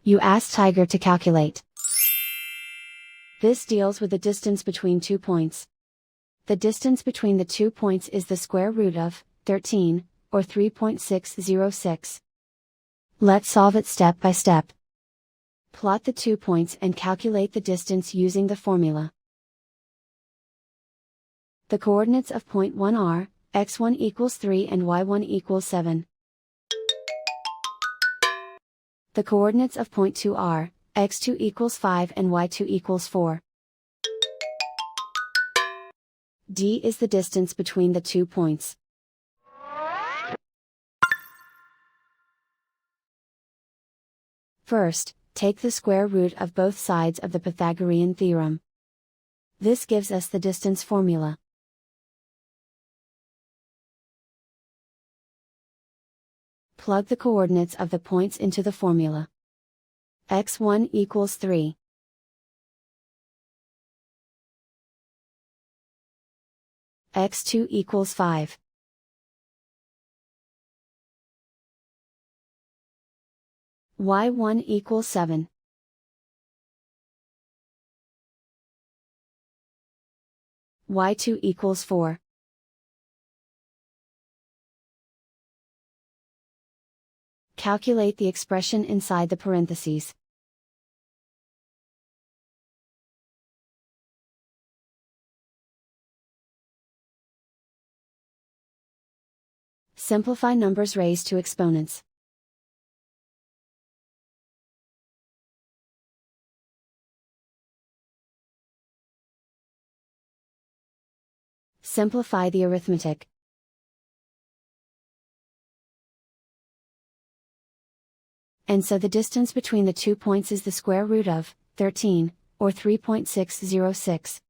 You ask Tiger to calculate. This deals with the distance between 2 points. The distance between the 2 points is the square root of 13, or 3.606. Let's solve it step by step. Plot the 2 points and calculate the distance using the formula. The coordinates of point 1 are, x1 equals 3 and y1 equals 7. The coordinates of point 2 are, x2 equals 5 and y2 equals 4. D is the distance between the 2 points. First, take the square root of both sides of the Pythagorean theorem. This gives us the distance formula. Plug the coordinates of the points into the formula. x1 equals 3. x2 equals 5. y1 equals 7. y2 equals 4. Calculate the expression inside the parentheses. Simplify numbers raised to exponents. Simplify the arithmetic. And so the distance between the 2 points is the square root of 13, or 3.606.